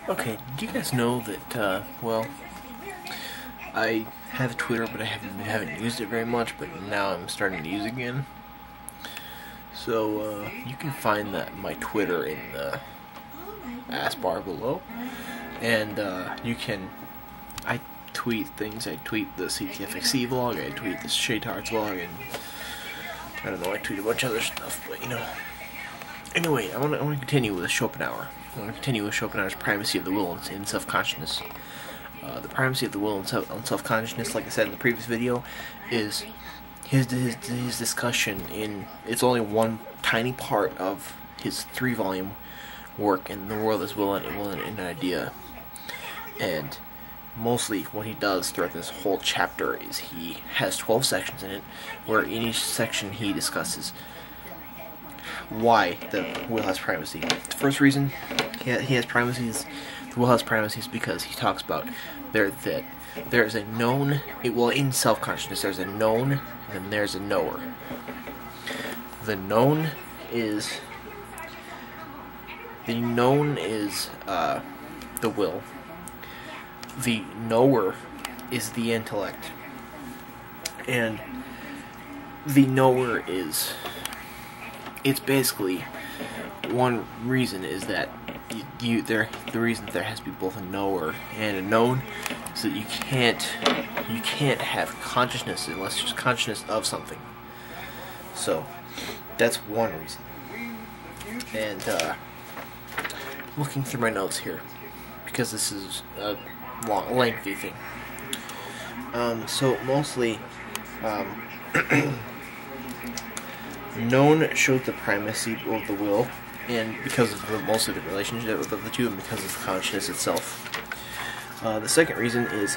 Okay, do you guys know that, well, I have Twitter, but I haven't used it very much, but now I'm starting to use it again. So, you can find my Twitter in the ask bar below, and, I tweet things. I tweet the CTFXC vlog, I tweet the Shaytards vlog, and, I don't know, I tweet a bunch of other stuff, but, Anyway, I want to continue with Schopenhauer. I want to continue with Schopenhauer's primacy of the will in self-consciousness. The primacy of the will in self-consciousness, like I said in the previous video, is his discussion in. It's only one tiny part of his 3-volume work, in The World as Will and Idea. And mostly what he does throughout this whole chapter is he has 12 sections in it, where in each section he discusses why the will has primacy. The first reason he has primacy is the will has primacy is because he talks about that there's a known. In self-consciousness, there's a known, and then there's a knower. The known is the will. The knower is the intellect, and the knower is. It's basically, one reason is that the reason that there has to be both a knower and a known is that you can't have consciousness unless there's consciousness of something. So that's one reason. And looking through my notes here, because this is a lengthy thing. So mostly known shows the primacy of the will, and because of mostly the relationship of the two, and because of consciousness itself. The second reason is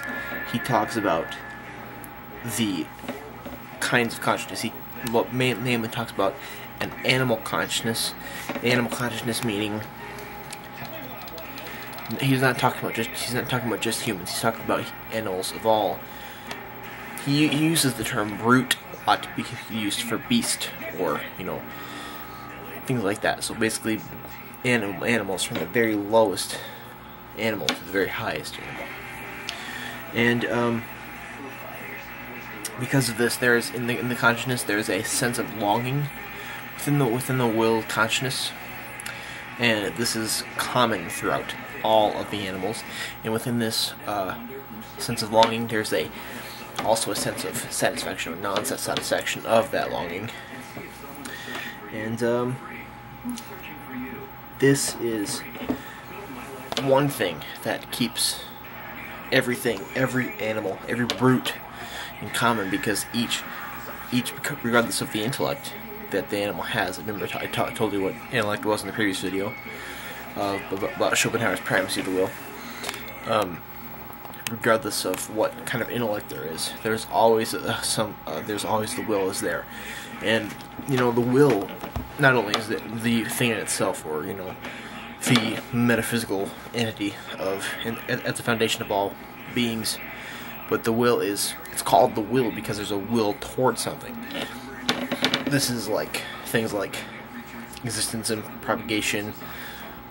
he talks about the kinds of consciousness. He mainly talks about an animal consciousness. Animal consciousness meaning he's not talking about just humans. He's talking about animals of all. He uses the term brute. Ought to be used for beast, or things like that. So basically, animals from the very lowest animal to the very highest animal. And because of this, there's in the consciousness there's a sense of longing within the will consciousness, and this is common throughout all of the animals. And within this sense of longing, there's also a sense of satisfaction or non-satisfaction of that longing. And this is one thing that keeps every animal, every brute in common, because each regardless of the intellect that the animal has. Remember, I told you what intellect was in the previous video about Schopenhauer's primacy of the will. Regardless of what kind of intellect there is, there's always there's always the will is there, and the will not only is it the thing in itself, or the metaphysical entity at the foundation of all beings, but the will it's called the will because there's a will towards something. This is like things like existence and propagation,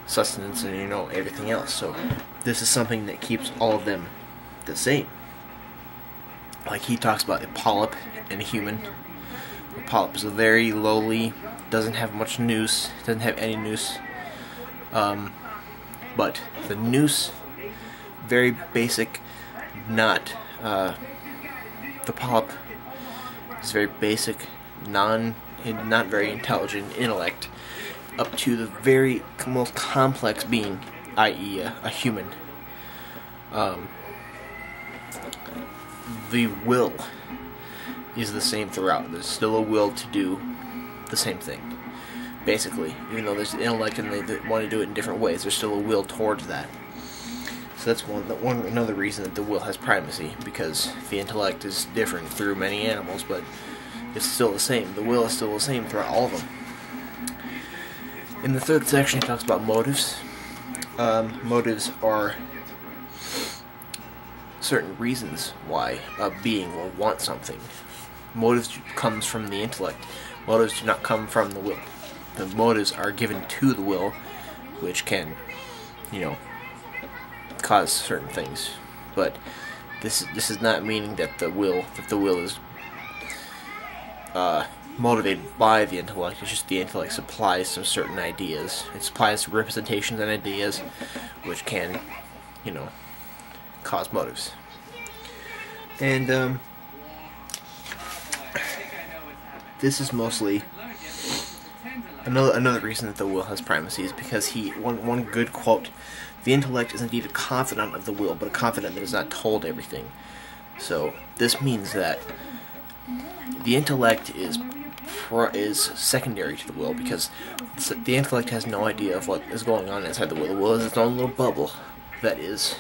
sustenance, and everything else. So this is something that keeps all of them the same. Like he talks about a polyp and a human. A polyp is a very lowly, doesn't have much noose, doesn't have any noose, but the noose, very basic, the polyp is very basic, not very intelligent intellect, up to the very most complex being, i.e. a human. The will is the same throughout. There's still a will to do the same thing, basically. Even though there's the intellect and they want to do it in different ways, there's still a will towards that. So that's another reason that the will has primacy, because the intellect is different through many animals, but it's still the same. The will is still the same throughout all of them. In the third section, he talks about motives. Motives are certain reasons why a being will want something. Motives comes from the intellect. Motives do not come from the will. The motives are given to the will, which can, cause certain things, but this is not meaning that the will is motivated by the intellect. It's just the intellect supplies some certain ideas. It supplies representations and ideas, which can, cause motives. And this is mostly another reason that the will has primacy is because one good quote: "The intellect is indeed a confidant of the will, but a confidant that is not told everything." So this means that the intellect is secondary to the will, because the intellect has no idea of what is going on inside the will. The will is its own little bubble that is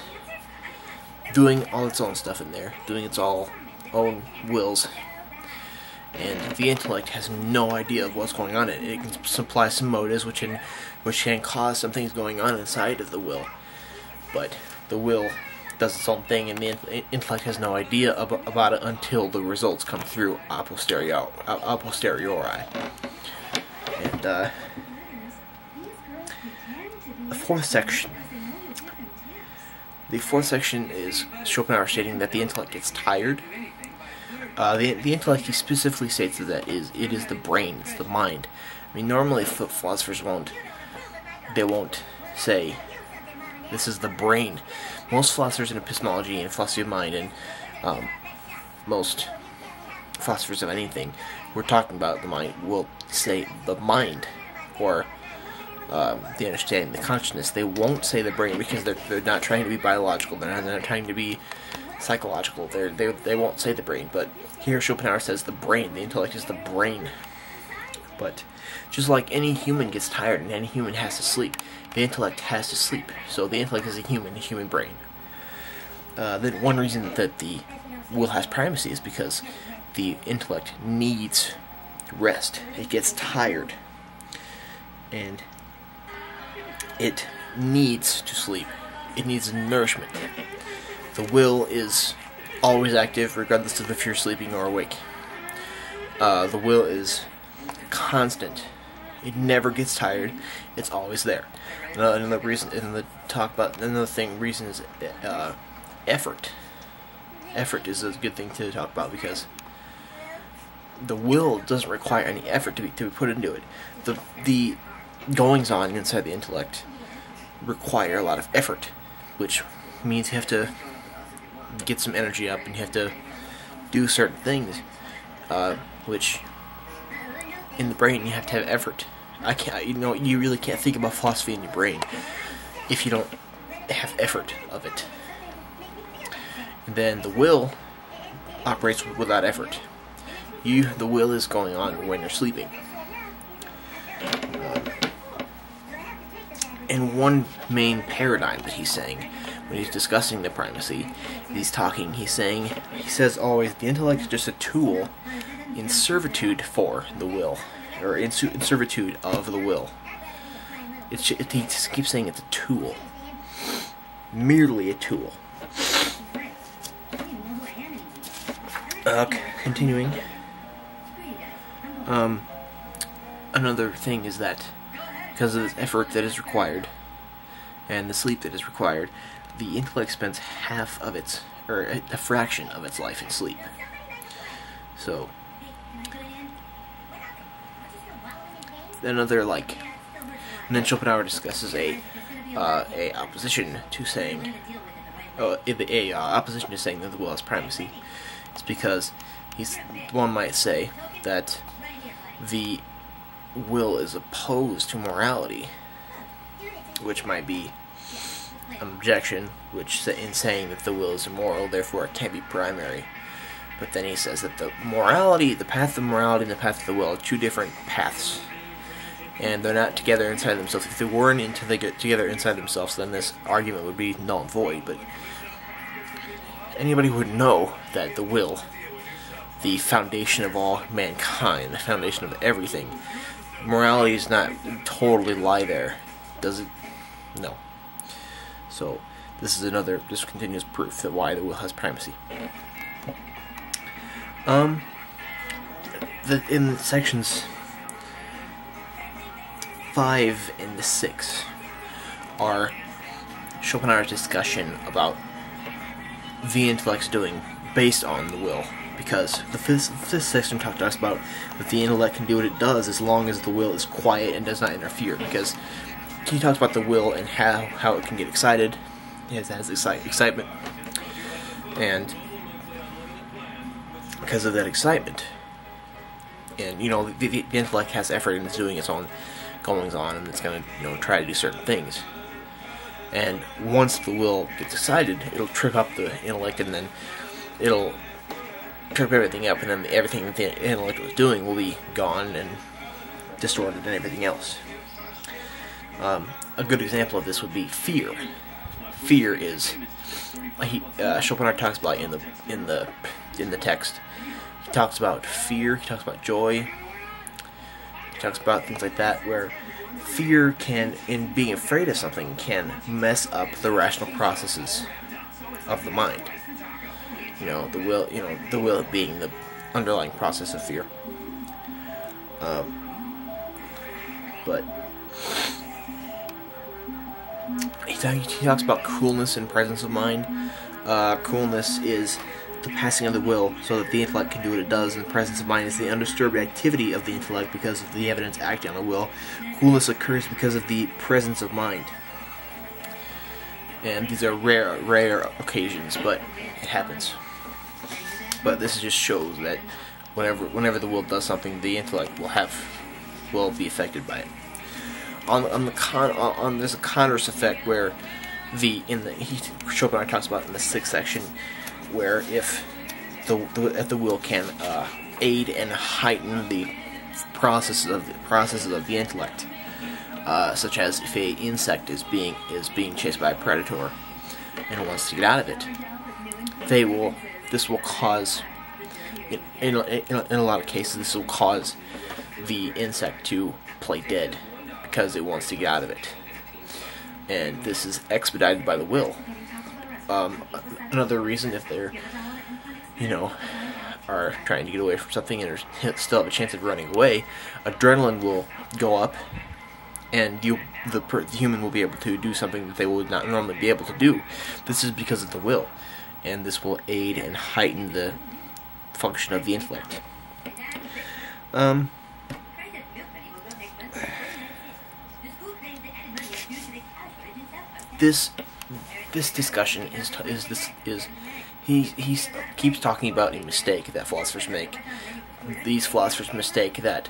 doing all its own stuff in there, doing its own wills, and the intellect has no idea of what's going on in it. It can supply some motives which can cause some things going on inside of the will, but the will does its own thing, and the intellect has no idea about it until the results come through a posteriori. And the fourth section is Schopenhauer stating that the intellect gets tired. The intellect, he specifically states that it is the brain, it's the mind. I mean, normally philosophers won't say this is the brain. Most philosophers in epistemology and philosophy of mind, and most philosophers of anything we're talking about the mind, will say the mind, or the understanding, the consciousness. They won't say the brain, because they're not trying to be biological. They're not trying to be psychological. They won't say the brain. But here Schopenhauer says the brain. The intellect is the brain. But just like any human gets tired and any human has to sleep, the intellect has to sleep. So the intellect is a human brain. Then one reason that the will has primacy is because the intellect needs rest. It gets tired, and it needs to sleep. It needs nourishment. The will is always active, regardless of if you're sleeping or awake. The will is constant. It never gets tired. It's always there. Another reason is effort. Effort is a good thing to talk about, because the will doesn't require any effort to be put into it. The goings on inside the intellect require a lot of effort, which means you have to get some energy up and you have to do certain things, which in the brain you have to have effort. You really can't think about philosophy in your brain if you don't have effort of it. And then the will operates without effort. The will is going on when you're sleeping. And one main paradigm that he's saying when he's discussing the primacy, he says always the intellect is just a tool in servitude for the will, or in servitude of the will. He just keeps saying it's a tool, merely a tool. Continuing. Another thing is that because of the effort that is required and the sleep that is required, the intellect spends half of its, or a fraction of its life in sleep. So and then Schopenhauer discusses a opposition to saying opposition to saying that the will has primacy. It's because one might say that the will is opposed to morality, which might be an objection, in saying that the will is immoral, therefore it can't be primary. But then he says that the path of morality and the path of the will are two different paths, and they're not together inside themselves. If they weren't together inside themselves, then this argument would be null and void. But anybody would know that the will, the foundation of all mankind, the foundation of everything, morality does not totally lie there, does it? No. So this is continuous proof that why the will has primacy. In sections 5 and 6 are Schopenhauer's discussion about the intellect's doing based on the will, because the fifth section talked to us about that the intellect can do what it does as long as the will is quiet and does not interfere, because he talks about the will and how it can get excited. It has excitement, and because of that excitement, and the intellect has effort and it's doing its own goings on, and it's going to try to do certain things. And once the will gets excited, it'll trip up the intellect, and then it'll trip everything up, and then everything that the intellect was doing will be gone and distorted and everything else. A good example of this would be fear. Fear is Schopenhauer talks about in the text. He talks about fear. He talks about joy. He talks about things like that, where fear can, in being afraid of something, can mess up the rational processes of the mind. The will being the underlying process of fear. But he talks about coolness and presence of mind. Coolness is the passing of the will so that the intellect can do what it does, and presence of mind is the undisturbed activity of the intellect because of the evidence acting on the will. Coolness occurs because of the presence of mind. And these are rare occasions, but it happens. But this just shows that whenever the will does something, the intellect will be affected by it. There's a converse effect where Schopenhauer talks about in the 6th section, where if the will can aid and heighten the processes of the intellect, such as if an insect is being chased by a predator and wants to get out of it, this will cause, in a lot of cases, this will cause the insect to play dead because it wants to get out of it, and this is expedited by the will. Another reason, if they're are trying to get away from something and still have a chance of running away, adrenaline will go up, and the human will be able to do something that they would not normally be able to do. This is because of the will, and this will aid and heighten the function of the intellect. This discussion he keeps talking about a mistake that philosophers make. These philosophers mistake that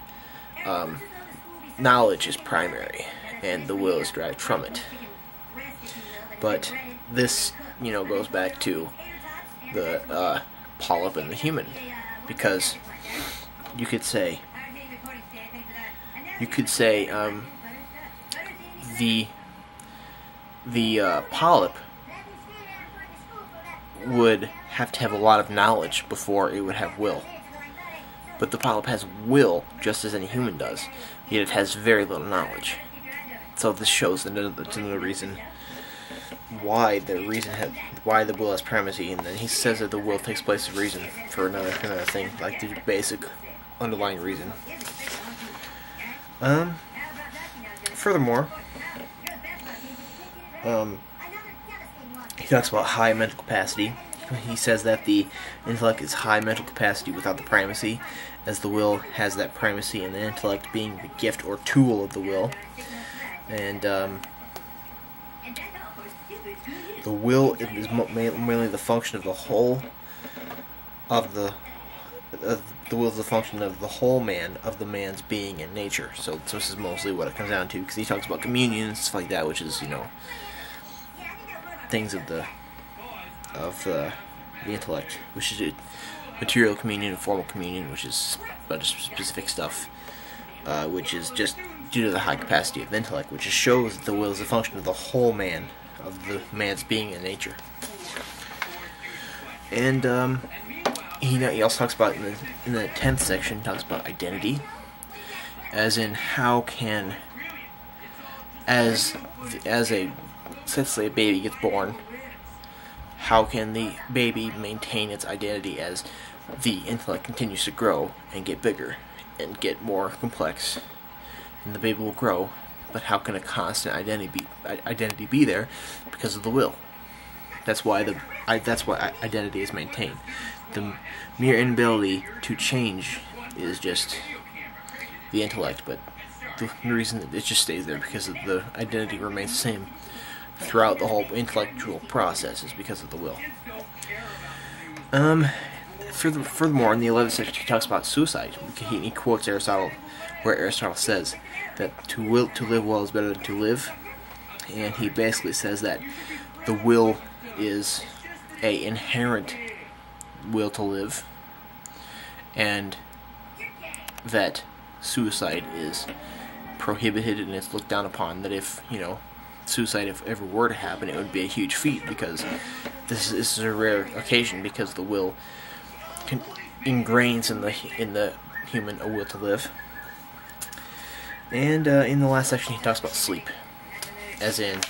knowledge is primary and the will is derived from it. But this goes back to the polyp and the human, because you could say the polyp would have to have a lot of knowledge before it would have will. But the polyp has will just as any human does, yet it has very little knowledge. So this shows another reason why the will has primacy, and then he says that the will takes place of reason for another thing, like the basic underlying reason. Furthermore, he talks about high mental capacity. He says that the intellect is high mental capacity without the primacy, as the will has that primacy, and the intellect being the gift or tool of the will. And the will is mainly the function of the whole of the will is the function of the whole man, of the man's being and nature. So this is mostly what it comes down to, because he talks about communion and stuff like that, which is things of the intellect, which is material communion and formal communion, which is a bunch of specific stuff, which is just due to the high capacity of the intellect, which just shows that the will is a function of the whole man, of the man's being and nature. And he also talks about in the 10th section, talks about identity, as in how can, as a, let's say a baby gets born, how can the baby maintain its identity as the intellect continues to grow and get bigger and get more complex, and the baby will grow, But how can a constant identity be there? Because of the will. That's why identity is maintained. The mere inability to change is just the intellect, but the reason that it just stays there because of the identity remains the same throughout the whole intellectual process is because of the will. Furthermore, in the 11th section, he talks about suicide. He quotes Aristotle, where Aristotle says that to live well is better than to live, and he basically says that the will is a inherent will to live, and that suicide is prohibited and it's looked down upon. That if suicide if ever were to happen, it would be a huge feat, because this is a rare occasion, because the will ingrains in the human a will to live. And in the last section he talks about sleep, as in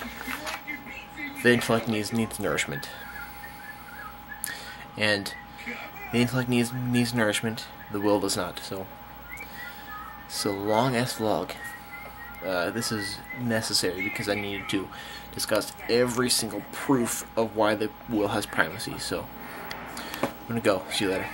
the intellect needs nourishment, and the intellect needs nourishment, the will does not. So long as log. This is necessary because I needed to discuss every single proof of why the will has primacy. So I'm gonna go. See you later.